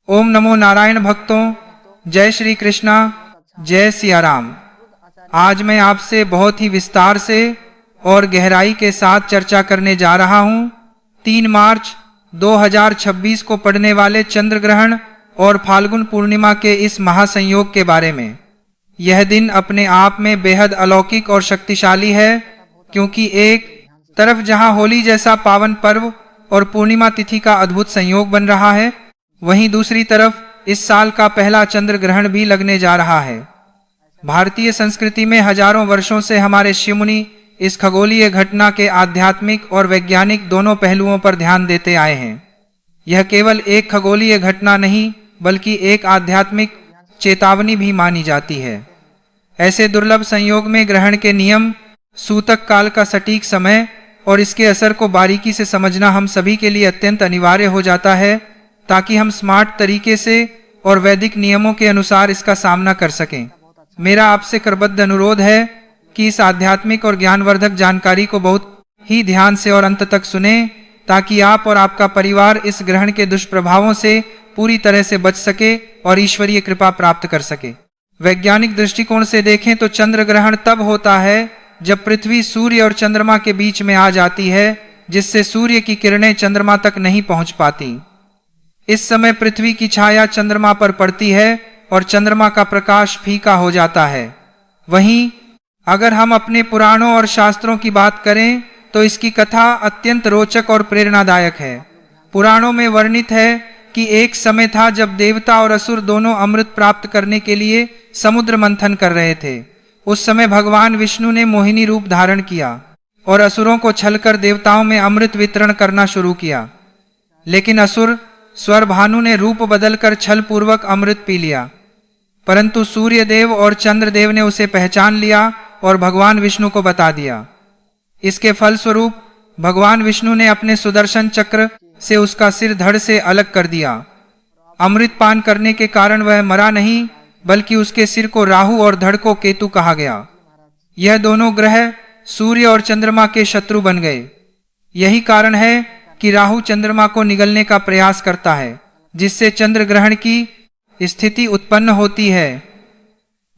ओम नमो नारायण भक्तों, जय श्री कृष्णा, जय सिया राम। आज मैं आपसे बहुत ही विस्तार से और गहराई के साथ चर्चा करने जा रहा हूं 3 मार्च 2026 को पड़ने वाले चंद्र ग्रहण और फाल्गुन पूर्णिमा के इस महासंयोग के बारे में। यह दिन अपने आप में बेहद अलौकिक और शक्तिशाली है, क्योंकि एक तरफ जहां होली जैसा पावन पर्व और पूर्णिमा तिथि का अद्भुत संयोग बन रहा है, वहीं दूसरी तरफ इस साल का पहला चंद्र ग्रहण भी लगने जा रहा है। भारतीय संस्कृति में हजारों वर्षों से हमारे ऋषि मुनि इस खगोलीय घटना के आध्यात्मिक और वैज्ञानिक दोनों पहलुओं पर ध्यान देते आए हैं। यह केवल एक खगोलीय घटना नहीं, बल्कि एक आध्यात्मिक चेतावनी भी मानी जाती है। ऐसे दुर्लभ संयोग में ग्रहण के नियम, सूतक काल का सटीक समय और इसके असर को बारीकी से समझना हम सभी के लिए अत्यंत अनिवार्य हो जाता है, ताकि हम स्मार्ट तरीके से और वैदिक नियमों के अनुसार इसका सामना कर सकें। मेरा आपसे करबद्ध अनुरोध है कि इस आध्यात्मिक और ज्ञानवर्धक जानकारी को बहुत ही ध्यान से और अंत तक सुनें, ताकि आप और आपका परिवार इस ग्रहण के दुष्प्रभावों से पूरी तरह से बच सके और ईश्वरीय कृपा प्राप्त कर सके। वैज्ञानिक दृष्टिकोण से देखें तो चंद्र ग्रहण तब होता है जब पृथ्वी सूर्य और चंद्रमा के बीच में आ जाती है, जिससे सूर्य की किरणें चंद्रमा तक नहीं पहुंच पाती। इस समय पृथ्वी की छाया चंद्रमा पर पड़ती है और चंद्रमा का प्रकाश फीका हो जाता है। वहीं अगर हम अपने पुराणों और शास्त्रों की बात करें तो इसकी कथा अत्यंत रोचक और प्रेरणादायक है। पुराणों में वर्णित है कि एक समय था जब देवता और असुर दोनों अमृत प्राप्त करने के लिए समुद्र मंथन कर रहे थे। उस समय भगवान विष्णु ने मोहिनी रूप धारण किया और असुरों को छलकर देवताओं में अमृत वितरण करना शुरू किया। लेकिन असुर स्वर भानु ने रूप बदलकर छल पूर्वक अमृत पी लिया, परंतु सूर्य देव और चंद्रदेव ने उसे पहचान लिया और भगवान विष्णु को बता दिया। इसके फलस्वरूप भगवान विष्णु ने अपने सुदर्शन चक्र से उसका सिर धड़ से अलग कर दिया। अमृत पान करने के कारण वह मरा नहीं, बल्कि उसके सिर को राहु और धड़ को केतु कहा गया। यह दोनों ग्रह सूर्य और चंद्रमा के शत्रु बन गए। यही कारण है कि राहु चंद्रमा को निगलने का प्रयास करता है, जिससे चंद्र ग्रहण की स्थिति उत्पन्न होती है।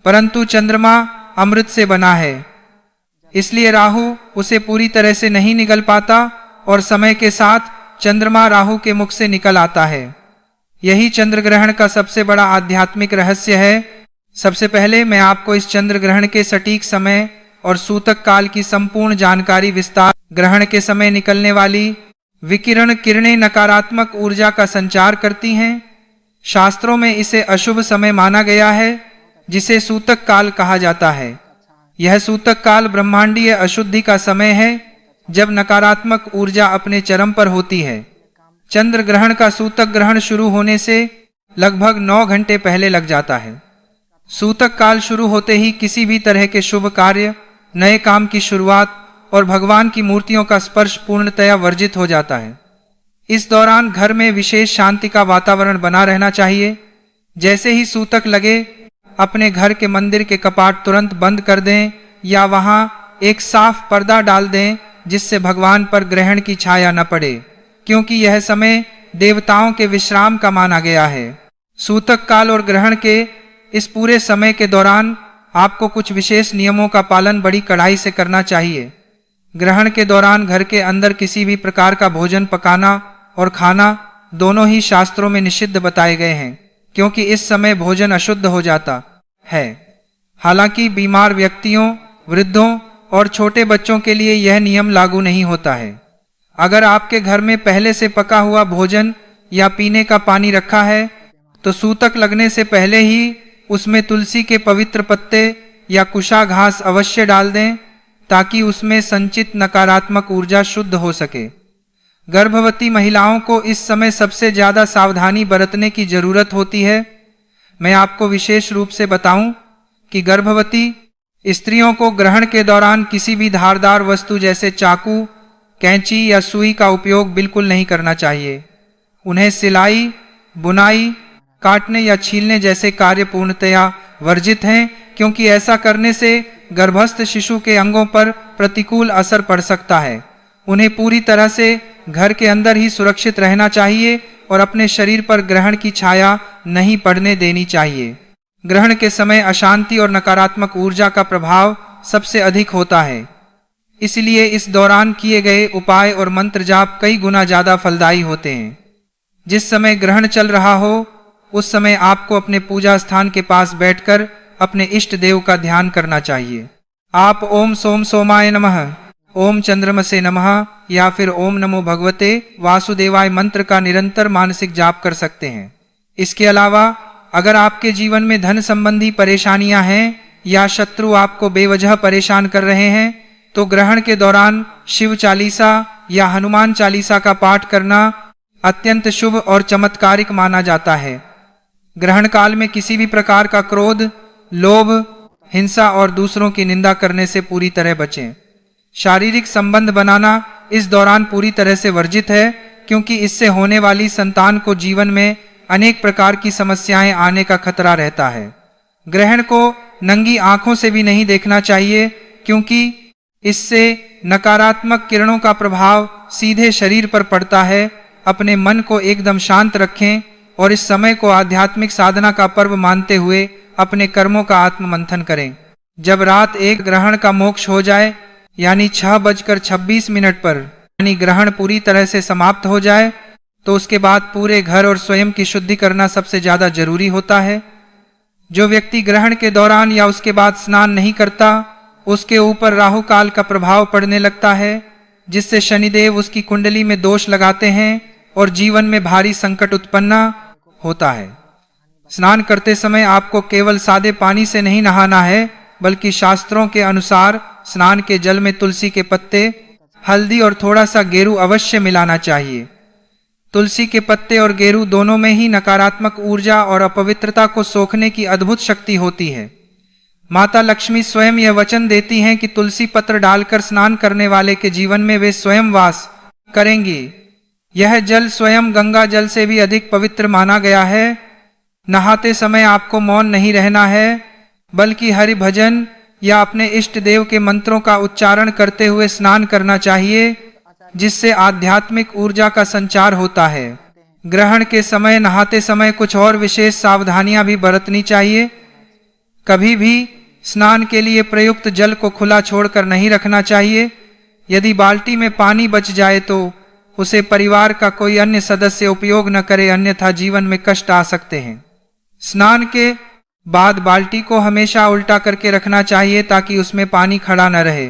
परंतु चंद्रमा अमृत से बना है, इसलिए राहु उसे पूरी तरह से नहीं निगल पाता और समय के साथ चंद्रमा राहु के मुख से निकल आता है। यही चंद्र ग्रहण का सबसे बड़ा आध्यात्मिक रहस्य है। सबसे पहले मैं आपको इस चंद्र ग्रहण के सटीक समय और सूतक काल की संपूर्ण जानकारी विस्तार। ग्रहण के समय निकलने वाली विकिरण किरणें नकारात्मक ऊर्जा का संचार करती हैं। शास्त्रों में इसे अशुभ समय माना गया है, जिसे सूतक काल कहा जाता है। यह सूतक काल ब्रह्मांडीय अशुद्धि का समय है, जब नकारात्मक ऊर्जा अपने चरम पर होती है। चंद्र ग्रहण का सूतक ग्रहण शुरू होने से लगभग 9 घंटे पहले लग जाता है। सूतक काल शुरू होते ही किसी भी तरह के शुभ कार्य, नए काम की शुरुआत और भगवान की मूर्तियों का स्पर्श पूर्णतया वर्जित हो जाता है। इस दौरान घर में विशेष शांति का वातावरण बना रहना चाहिए। जैसे ही सूतक लगे, अपने घर के मंदिर के कपाट तुरंत बंद कर दें या वहां एक साफ पर्दा डाल दें, जिससे भगवान पर ग्रहण की छाया न पड़े, क्योंकि यह समय देवताओं के विश्राम का माना गया है। सूतक काल और ग्रहण के इस पूरे समय के दौरान आपको कुछ विशेष नियमों का पालन बड़ी कड़ाई से करना चाहिए। ग्रहण के दौरान घर के अंदर किसी भी प्रकार का भोजन पकाना और खाना दोनों ही शास्त्रों में निषिद्ध बताए गए हैं, क्योंकि इस समय भोजन अशुद्ध हो जाता है। हालांकि बीमार व्यक्तियों, वृद्धों और छोटे बच्चों के लिए यह नियम लागू नहीं होता है। अगर आपके घर में पहले से पका हुआ भोजन या पीने का पानी रखा है, तो सूतक लगने से पहले ही उसमें तुलसी के पवित्र पत्ते या कुशा घास अवश्य डाल दें, ताकि उसमें संचित नकारात्मक ऊर्जा शुद्ध हो सके। गर्भवती महिलाओं को इस समय सबसे ज्यादा सावधानी बरतने की जरूरत होती है। मैं आपको विशेष रूप से बताऊं कि गर्भवती स्त्रियों को ग्रहण के दौरान किसी भी धारदार वस्तु जैसे चाकू, कैंची या सुई का उपयोग बिल्कुल नहीं करना चाहिए। उन्हें सिलाई, बुनाई, काटने या छीलने जैसे कार्य पूर्णतया वर्जित हैं, क्योंकि ऐसा करने से गर्भस्थ शिशु के अंगों पर प्रतिकूल असर पड़ सकता है। उन्हें पूरी तरह से घर के अंदर ही सुरक्षित रहना चाहिए और अपने शरीर पर ग्रहण की छाया नहीं पड़ने देनी चाहिए। ग्रहण के समय अशांति और नकारात्मक ऊर्जा का प्रभाव सबसे अधिक होता है, इसलिए इस दौरान किए गए उपाय और मंत्र जाप कई गुना ज्यादा फलदायी होते हैं। जिस समय ग्रहण चल रहा हो उस समय आपको अपने पूजा स्थान के पास बैठकर अपने इष्ट देव का ध्यान करना चाहिए। आप ओम सोम सोमाय नमः, ओम चंद्रमसे नमः या फिर ओम नमो भगवते वासुदेवाय मंत्र का निरंतर मानसिक जाप कर सकते हैं। इसके अलावा अगर आपके जीवन में धन संबंधी परेशानियां हैं या शत्रु आपको बेवजह परेशान कर रहे हैं तो ग्रहण के दौरान शिव चालीसा या हनुमान चालीसा का पाठ करना अत्यंत शुभ और चमत्कारिक माना जाता है। ग्रहण काल में किसी भी प्रकार का क्रोध, लोभ, हिंसा और दूसरों की निंदा करने से पूरी तरह बचें। शारीरिक संबंध बनाना इस दौरान पूरी तरह से वर्जित है, क्योंकि इससे होने वाली संतान को जीवन में अनेक प्रकार की समस्याएं आने का खतरा रहता है। ग्रहण को नंगी आंखों से भी नहीं देखना चाहिए, क्योंकि इससे नकारात्मक किरणों का प्रभाव सीधे शरीर पर पड़ता है। अपने मन को एकदम शांत रखें और इस समय को आध्यात्मिक साधना का पर्व मानते हुए अपने कर्मों का आत्ममंथन करें। जब रात 1 ग्रहण का मोक्ष हो जाए यानी 6:26 पर यानी ग्रहण पूरी तरह से समाप्त हो जाए तो उसके बाद पूरे घर और स्वयं की शुद्धि करना सबसे ज्यादा जरूरी होता है। जो व्यक्ति ग्रहण के दौरान या उसके बाद स्नान नहीं करता उसके ऊपर राहु काल का प्रभाव पड़ने लगता है, जिससे शनिदेव उसकी कुंडली में दोष लगाते हैं और जीवन में भारी संकट उत्पन्न होता है। स्नान करते समय आपको केवल सादे पानी से नहीं नहाना है, बल्कि शास्त्रों के अनुसार स्नान के जल में तुलसी के पत्ते, हल्दी और थोड़ा सा गेरू अवश्य मिलाना चाहिए। तुलसी के पत्ते और गेरू दोनों में ही नकारात्मक ऊर्जा और अपवित्रता को सोखने की अद्भुत शक्ति होती है। माता लक्ष्मी स्वयं यह वचन देती हैं कि तुलसी पत्र डालकर स्नान करने वाले के जीवन में वे स्वयं वास करेंगी। यह जल स्वयं गंगा जल से भी अधिक पवित्र माना गया है। नहाते समय आपको मौन नहीं रहना है, बल्कि हरि भजन या अपने इष्ट देव के मंत्रों का उच्चारण करते हुए स्नान करना चाहिए, जिससे आध्यात्मिक ऊर्जा का संचार होता है। ग्रहण के समय नहाते समय कुछ और विशेष सावधानियां भी बरतनी चाहिए। कभी भी स्नान के लिए प्रयुक्त जल को खुला छोड़कर नहीं रखना चाहिए। यदि बाल्टी में पानी बच जाए तो उसे परिवार का कोई अन्य सदस्य उपयोग न करे, अन्यथा जीवन में कष्ट आ सकते हैं। स्नान के बाद बाल्टी को हमेशा उल्टा करके रखना चाहिए ताकि उसमें पानी खड़ा न रहे।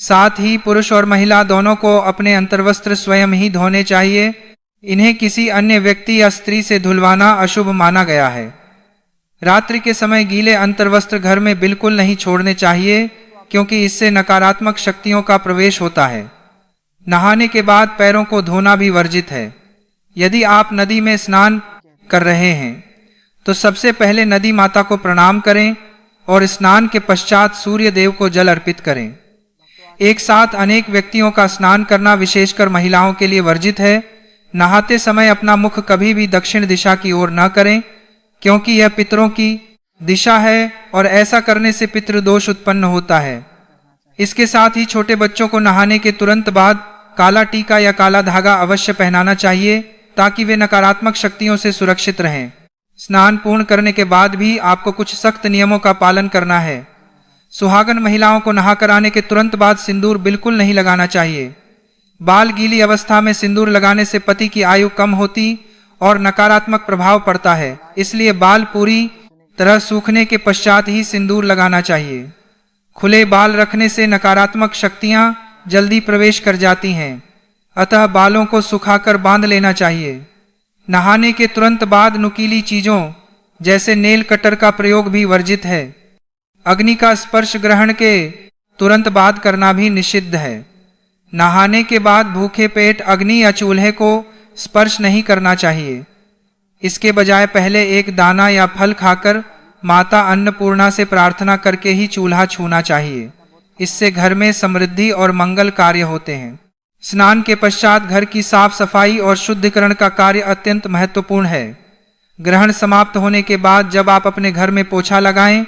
साथ ही पुरुष और महिला दोनों को अपने अंतर्वस्त्र स्वयं ही धोने चाहिए। इन्हें किसी अन्य व्यक्ति या स्त्री से धुलवाना अशुभ माना गया है। रात्रि के समय गीले अंतर्वस्त्र घर में बिल्कुल नहीं छोड़ने चाहिए, क्योंकि इससे नकारात्मक शक्तियों का प्रवेश होता है। नहाने के बाद पैरों को धोना भी वर्जित है। यदि आप नदी में स्नान कर रहे हैं तो सबसे पहले नदी माता को प्रणाम करें और स्नान के पश्चात सूर्य देव को जल अर्पित करें। एक साथ अनेक व्यक्तियों का स्नान करना विशेषकर महिलाओं के लिए वर्जित है। नहाते समय अपना मुख कभी भी दक्षिण दिशा की ओर न करें, क्योंकि यह पितरों की दिशा है और ऐसा करने से पितृदोष उत्पन्न होता है। इसके साथ ही छोटे बच्चों को नहाने के तुरंत बाद काला टीका या काला धागा अवश्य पहनाना चाहिए, ताकि वे नकारात्मक शक्तियों से सुरक्षित रहें। स्नान पूर्ण करने के बाद भी आपको कुछ सख्त नियमों का पालन करना है। सुहागन महिलाओं को नहाकर आने के तुरंत बाद सिंदूर बिल्कुल नहीं लगाना चाहिए। बाल गीली अवस्था में सिंदूर लगाने से पति की आयु कम होती और नकारात्मक प्रभाव पड़ता है, इसलिए बाल पूरी तरह सूखने के पश्चात ही सिंदूर लगाना चाहिए। खुले बाल रखने से नकारात्मक शक्तियां जल्दी प्रवेश कर जाती हैं, अतः बालों को सुखाकर बांध लेना चाहिए। नहाने के तुरंत बाद नुकीली चीजों जैसे नेल कटर का प्रयोग भी वर्जित है। अग्नि का स्पर्श ग्रहण के तुरंत बाद करना भी निषिद्ध है। नहाने के बाद भूखे पेट अग्नि या चूल्हे को स्पर्श नहीं करना चाहिए। इसके बजाय पहले एक दाना या फल खाकर माता अन्नपूर्णा से प्रार्थना करके ही चूल्हा छूना चाहिए। इससे घर में समृद्धि और मंगल कार्य होते हैं। स्नान के पश्चात घर की साफ सफाई और शुद्धिकरण का कार्य अत्यंत महत्वपूर्ण है। ग्रहण समाप्त होने के बाद जब आप अपने घर में पोछा लगाएं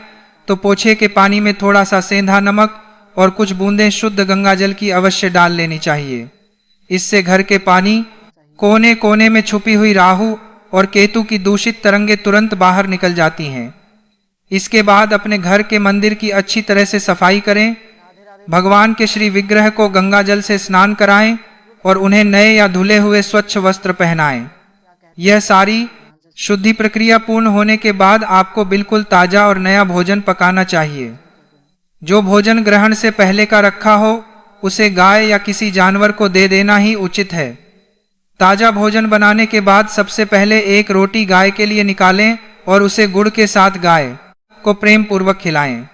तो पोछे के पानी में थोड़ा सा सेंधा नमक और कुछ बूंदें शुद्ध गंगा जल की अवश्य डाल लेनी चाहिए। इससे घर के पानी कोने कोने में छुपी हुई राहु और केतु की दूषित तरंगे तुरंत बाहर निकल जाती हैं। इसके बाद अपने घर के मंदिर की अच्छी तरह से सफाई करें। भगवान के श्री विग्रह को गंगा जल से स्नान कराएं और उन्हें नए या धुले हुए स्वच्छ वस्त्र पहनाएं। यह सारी शुद्धि प्रक्रिया पूर्ण होने के बाद आपको बिल्कुल ताजा और नया भोजन पकाना चाहिए। जो भोजन ग्रहण से पहले का रखा हो उसे गाय या किसी जानवर को दे देना ही उचित है। ताजा भोजन बनाने के बाद सबसे पहले एक रोटी गाय के लिए निकालें और उसे गुड़ के साथ गाय को प्रेम पूर्वक खिलाएं।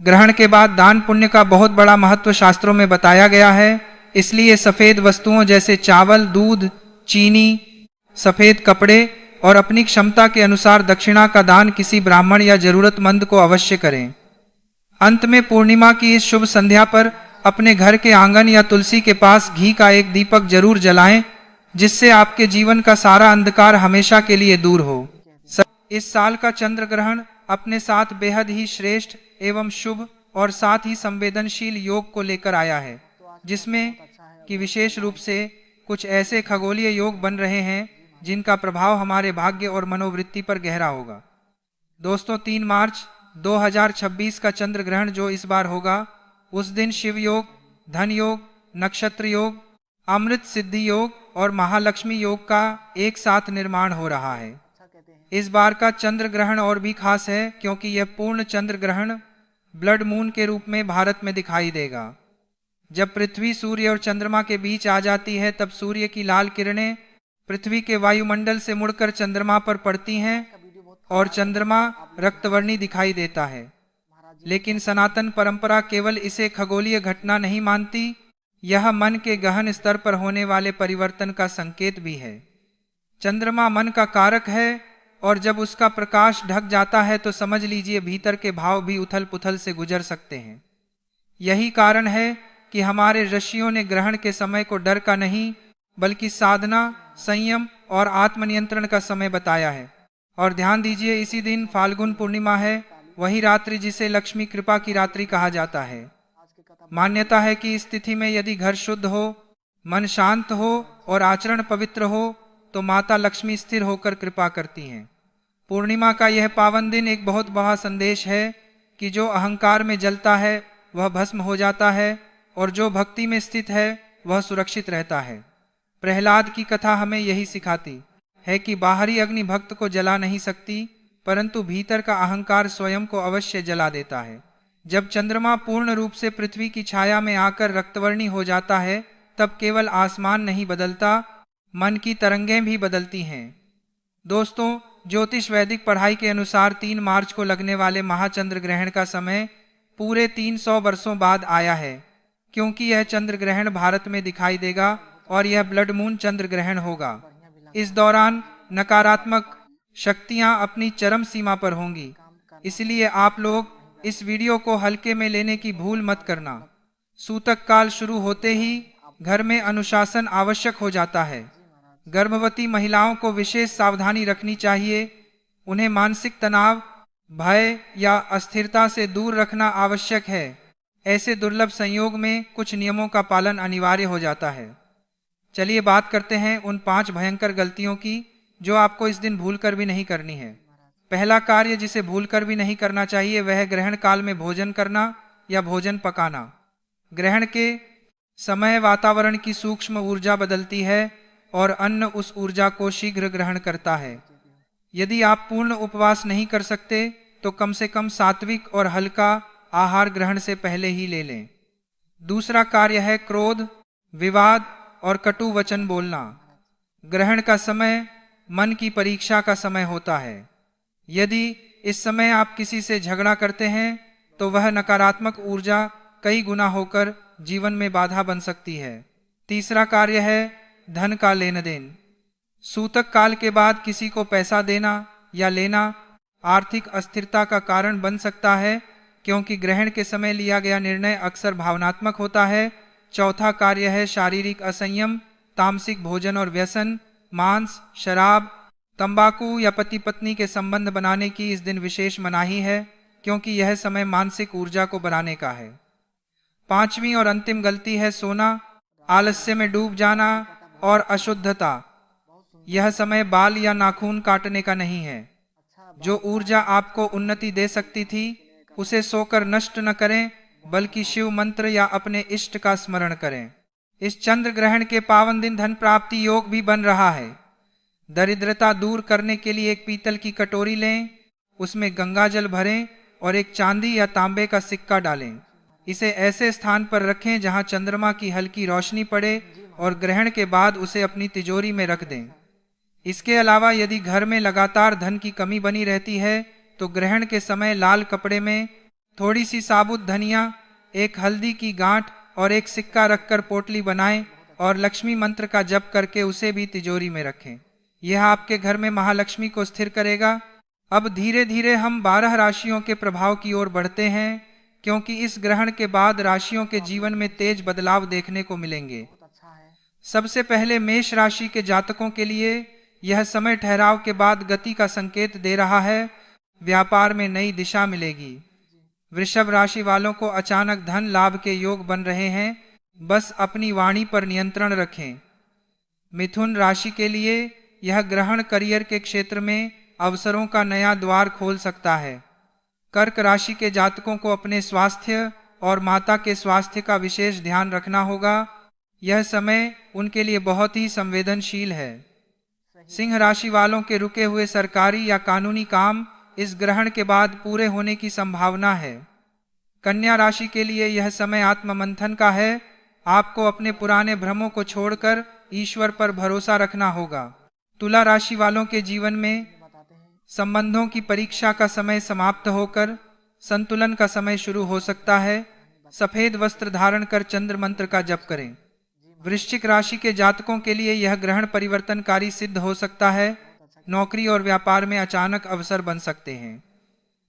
ग्रहण के बाद दान पुण्य का बहुत बड़ा महत्व शास्त्रों में बताया गया है, इसलिए सफेद वस्तुओं जैसे चावल, दूध, चीनी, सफेद कपड़े और अपनी क्षमता के अनुसार दक्षिणा का दान किसी ब्राह्मण या जरूरतमंद को अवश्य करें। अंत में पूर्णिमा की इस शुभ संध्या पर अपने घर के आंगन या तुलसी के पास घी का एक दीपक जरूर जलाएं, जिससे आपके जीवन का सारा अंधकार हमेशा के लिए दूर हो। इस साल का चंद्र ग्रहण अपने साथ बेहद ही श्रेष्ठ एवं शुभ और साथ ही संवेदनशील योग को लेकर आया है, जिसमें कि विशेष रूप से कुछ ऐसे खगोलीय योग बन रहे हैं जिनका प्रभाव हमारे भाग्य और मनोवृत्ति पर गहरा होगा। दोस्तों, 3 मार्च 2026 का चंद्र ग्रहण जो इस बार होगा, उस दिन शिव योग, धन योग, नक्षत्र योग, अमृत सिद्धि योग और महालक्ष्मी योग का एक साथ निर्माण हो रहा है। इस बार का चंद्र ग्रहण और भी खास है क्योंकि यह पूर्ण चंद्र ग्रहण ब्लड मून के रूप में भारत में दिखाई देगा। जब पृथ्वी सूर्य और चंद्रमा के बीच आ जाती है तब सूर्य की लाल किरणें पृथ्वी के वायुमंडल से मुड़कर चंद्रमा पर पड़ती हैं और चंद्रमा रक्तवर्णी दिखाई देता है। लेकिन सनातन परंपरा केवल इसे खगोलीय घटना नहीं मानती, यह मन के गहन स्तर पर होने वाले परिवर्तन का संकेत भी है। चंद्रमा मन का कारक है और जब उसका प्रकाश ढक जाता है तो समझ लीजिए भीतर के भाव भी उथल पुथल से गुजर सकते हैं। यही कारण है कि हमारे ऋषियों ने ग्रहण के समय को डर का नहीं बल्कि साधना, संयम और आत्मनियंत्रण का समय बताया है। और ध्यान दीजिए, इसी दिन फाल्गुन पूर्णिमा है, वही रात्रि जिसे लक्ष्मी कृपा की रात्रि कहा जाता है। मान्यता है कि इस तिथि में यदि घर शुद्ध हो, मन शांत हो और आचरण पवित्र हो तो माता लक्ष्मी स्थिर होकर कृपा करती हैं। पूर्णिमा का यह पावन दिन एक बहुत बड़ा संदेश है कि जो अहंकार में जलता है वह भस्म हो जाता है और जो भक्ति में स्थित है वह सुरक्षित रहता है। प्रहलाद की कथा हमें यही सिखाती है कि बाहरी अग्नि भक्त को जला नहीं सकती, परंतु भीतर का अहंकार स्वयं को अवश्य जला देता है। जब चंद्रमा पूर्ण रूप से पृथ्वी की छाया में आकर रक्तवर्णी हो जाता है तब केवल आसमान नहीं बदलता, मन की तरंगें भी बदलती हैं। दोस्तों, ज्योतिष वैदिक पढ़ाई के अनुसार 3 मार्च को लगने वाले महाचंद्र ग्रहण का समय पूरे 300 वर्षों बाद आया है, क्योंकि यह चंद्र ग्रहण भारत में दिखाई देगा और यह ब्लड मून चंद्र ग्रहण होगा। इस दौरान नकारात्मक शक्तियां अपनी चरम सीमा पर होंगी, इसलिए आप लोग इस वीडियो को हल्के में लेने की भूल मत करना। सूतक काल शुरू होते ही घर में अनुशासन आवश्यक हो जाता है। गर्भवती महिलाओं को विशेष सावधानी रखनी चाहिए। उन्हें मानसिक तनाव, भय या अस्थिरता से दूर रखना आवश्यक है। ऐसे दुर्लभ संयोग में कुछ नियमों का पालन अनिवार्य हो जाता है। चलिए बात करते हैं उन 5 भयंकर गलतियों की जो आपको इस दिन भूलकर भी नहीं करनी है। पहला कार्य जिसे भूलकर भी नहीं करना चाहिए वह है ग्रहण काल में भोजन करना या भोजन पकाना। ग्रहण के समय वातावरण की सूक्ष्म ऊर्जा बदलती है और अन्न उस ऊर्जा को शीघ्र ग्रहण करता है। यदि आप पूर्ण उपवास नहीं कर सकते तो कम से कम सात्विक और हल्का आहार ग्रहण से पहले ही ले लें। दूसरा कार्य है क्रोध, विवाद और कटु वचन बोलना। ग्रहण का समय मन की परीक्षा का समय होता है। यदि इस समय आप किसी से झगड़ा करते हैं तो वह नकारात्मक ऊर्जा कई गुना होकर जीवन में बाधा बन सकती है। तीसरा कार्य है धन का लेन देन। सूतक काल के बाद किसी को पैसा देना या लेना आर्थिक अस्थिरता का कारण बन सकता है, क्योंकि ग्रहण के समय लिया गया निर्णय अक्सर भावनात्मक होता है। चौथा कार्य है शारीरिक असंयम, तामसिक भोजन और व्यसन, मांस, शराब, तंबाकू या पति पत्नी के संबंध बनाने की इस दिन विशेष मनाही है, क्योंकि यह समय मानसिक ऊर्जा को बढ़ाने का है। 5वीं और अंतिम गलती है सोना, आलस्य में डूब जाना और अशुद्धता। यह समय बाल या नाखून काटने का नहीं है। जो ऊर्जा आपको उन्नति दे सकती थी उसे सोकर नष्ट न करें, बल्कि शिव मंत्र या अपने इष्ट का स्मरण करें। इस चंद्र ग्रहण के पावन दिन धन प्राप्ति योग भी बन रहा है। दरिद्रता दूर करने के लिए एक पीतल की कटोरी लें, उसमें गंगा जल भरें और एक चांदी या तांबे का सिक्का डालें। इसे ऐसे स्थान पर रखें जहां चंद्रमा की हल्की रोशनी पड़े और ग्रहण के बाद उसे अपनी तिजोरी में रख दें। इसके अलावा यदि घर में लगातार धन की कमी बनी रहती है तो ग्रहण के समय लाल कपड़े में थोड़ी सी साबुत धनिया, एक हल्दी की गांठ और एक सिक्का रखकर पोटली बनाएं और लक्ष्मी मंत्र का जप करके उसे भी तिजोरी में रखें। यह आपके घर में महालक्ष्मी को स्थिर करेगा। अब धीरे धीरे हम 12 राशियों के प्रभाव की ओर बढ़ते हैं, क्योंकि इस ग्रहण के बाद राशियों के जीवन में तेज बदलाव देखने को मिलेंगे। सबसे पहले मेष राशि के जातकों के लिए यह समय ठहराव के बाद गति का संकेत दे रहा है। व्यापार में नई दिशा मिलेगी। वृषभ राशि वालों को अचानक धन लाभ के योग बन रहे हैं, बस अपनी वाणी पर नियंत्रण रखें। मिथुन राशि के लिए यह ग्रहण करियर के क्षेत्र में अवसरों का नया द्वार खोल सकता है। कर्क राशि के जातकों को अपने स्वास्थ्य और माता के स्वास्थ्य का विशेष ध्यान रखना होगा। यह समय उनके लिए बहुत ही संवेदनशील है। सिंह राशि वालों के रुके हुए सरकारी या कानूनी काम इस ग्रहण के बाद पूरे होने की संभावना है। कन्या राशि के लिए यह समय आत्ममंथन का है। आपको अपने पुराने भ्रमों को छोड़कर ईश्वर पर भरोसा रखना होगा। तुला राशि वालों के जीवन में संबंधों की परीक्षा का समय समाप्त होकर संतुलन का समय शुरू हो सकता है। सफेद वस्त्र धारण कर चंद्र मंत्र का जप करें। वृश्चिक राशि के जातकों के लिए यह ग्रहण परिवर्तनकारी सिद्ध हो सकता है। नौकरी और व्यापार में अचानक अवसर बन सकते हैं।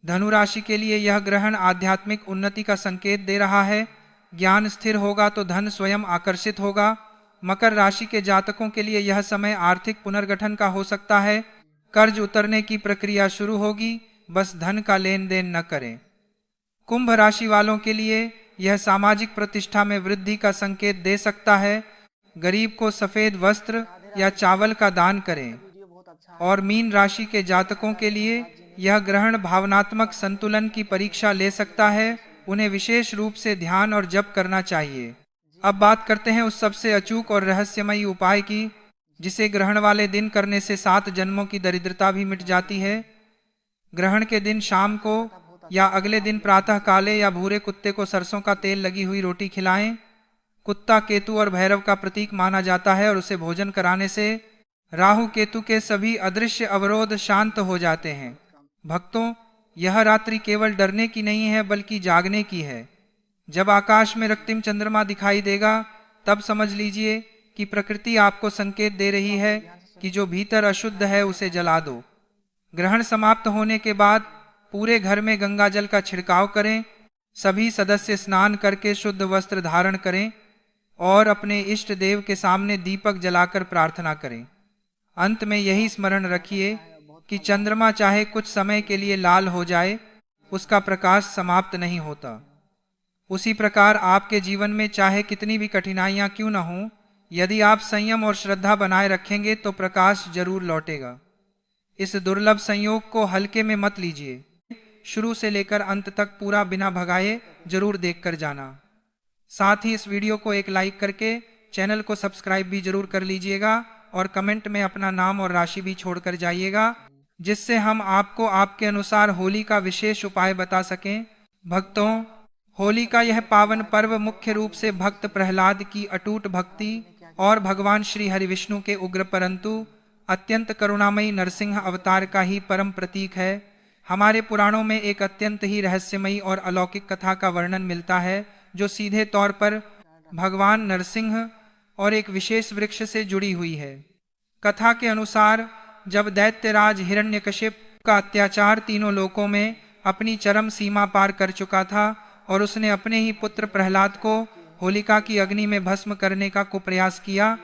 धनु राशि के लिए यह ग्रहण आध्यात्मिक उन्नति का संकेत दे रहा है। ज्ञान स्थिर होगा तो धन स्वयं आकर्षित होगा। मकर राशि के जातकों के लिए यह समय आर्थिक पुनर्गठन का हो सकता है। कर्ज उतरने की प्रक्रिया शुरू होगी, बस धन का लेन देन न करें। कुंभ राशि वालों के लिए यह सामाजिक प्रतिष्ठा में वृद्धि का संकेत दे सकता है। गरीब को सफेद वस्त्र या चावल का दान करें। और मीन राशि के जातकों के लिए यह ग्रहण भावनात्मक संतुलन की परीक्षा ले सकता है। उन्हें विशेष रूप से ध्यान और जप करना चाहिए। अब बात करते हैं उस सबसे अचूक और रहस्यमयी उपाय की, जिसे ग्रहण वाले दिन करने से 7 जन्मों की दरिद्रता भी मिट जाती है। ग्रहण के दिन शाम को या अगले दिन प्रातः काले या भूरे कुत्ते को सरसों का तेल लगी हुई रोटी खिलाएं। कुत्ता केतु और भैरव का प्रतीक माना जाता है और उसे भोजन कराने से राहु केतु के सभी अदृश्य अवरोध शांत हो जाते हैं। भक्तों, यह रात्रि केवल डरने की नहीं है बल्कि जागने की है। जब आकाश में रक्तिम चंद्रमा दिखाई देगा तब समझ लीजिए कि प्रकृति आपको संकेत दे रही है कि जो भीतर अशुद्ध है उसे जला दो। ग्रहण समाप्त होने के बाद पूरे घर में गंगा जल का छिड़काव करें। सभी सदस्य स्नान करके शुद्ध वस्त्र धारण करें और अपने इष्ट देव के सामने दीपक जलाकर प्रार्थना करें। अंत में यही स्मरण रखिए कि चंद्रमा चाहे कुछ समय के लिए लाल हो जाए, उसका प्रकाश समाप्त नहीं होता। उसी प्रकार आपके जीवन में चाहे कितनी भी कठिनाइयां क्यों न हों, यदि आप संयम और श्रद्धा बनाए रखेंगे तो प्रकाश जरूर लौटेगा। इस दुर्लभ संयोग को हल्के में मत लीजिए। शुरू से लेकर अंत तक पूरा बिना भगाए जरूर देखकर जाना। साथ ही इस वीडियो को एक लाइक करके चैनल को सब्सक्राइब भी जरूर कर लीजिएगा और कमेंट में अपना नाम और राशि भी छोड़कर जाइएगा, जिससे हम आपको आपके अनुसार होली का विशेष उपाय बता सकें। भक्तों, होली का यह पावन पर्व मुख्य रूप से भक्त प्रहलाद की अटूट भक्ति और भगवान श्री हरिविष्णु के उग्र परंतु अत्यंत करुणामयी नरसिंह अवतार का ही परम प्रतीक है। हमारे पुराणों में एक अत्यंत ही रहस्यमयी और अलौकिक कथा का वर्णन मिलता है, जो सीधे तौर पर भगवान नरसिंह और एक विशेष वृक्ष से जुड़ी हुई है। कथा के अनुसार जब दैत्यराज हिरण्यकशिप का अत्याचार तीनों लोकों में अपनी चरम सीमा पार कर चुका था और उसने अपने ही पुत्र प्रहलाद को होलिका की अग्नि में भस्म करने का कुप्रयास किया,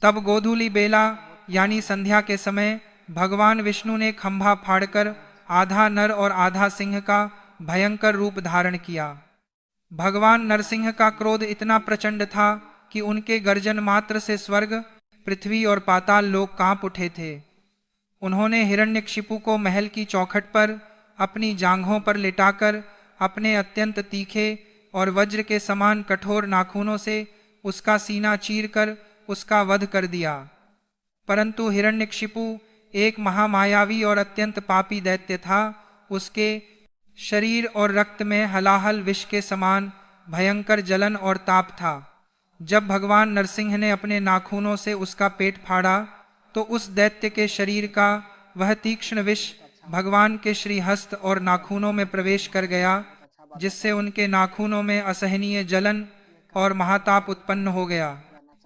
तब गोधूली बेला यानी संध्या के समय भगवान विष्णु ने खंभा फाड़कर आधा नर और आधा सिंह का भयंकर रूप धारण किया। भगवान नरसिंह का क्रोध इतना प्रचंड था कि उनके गर्जन मात्र से स्वर्ग, पृथ्वी और पाताल लोक कांप उठे थे। उन्होंने हिरण्यकशिपु को महल की चौखट पर अपनी जांघों पर लिटाकर अपने अत्यंत तीखे और वज्र के समान कठोर नाखूनों से उसका सीना चीरकर उसका वध कर दिया। परंतु हिरण्यकशिपु एक महामायावी और अत्यंत पापी दैत्य था। उसके शरीर और रक्त में हलाहल विष के समान भयंकर जलन और ताप था। जब भगवान नरसिंह ने अपने नाखूनों से उसका पेट फाड़ा तो उस दैत्य के शरीर का वह तीक्ष्ण विष भगवान के श्रीहस्त और नाखूनों में प्रवेश कर गया, जिससे उनके नाखूनों में असहनीय जलन और महाताप उत्पन्न हो गया।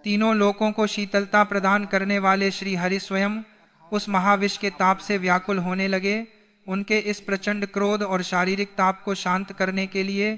तीनों लोकों को शीतलता प्रदान करने वाले श्री हरि स्वयं उस महाविष के ताप से व्याकुल होने लगे। उनके इस प्रचंड क्रोध और शारीरिक ताप को शांत करने के लिए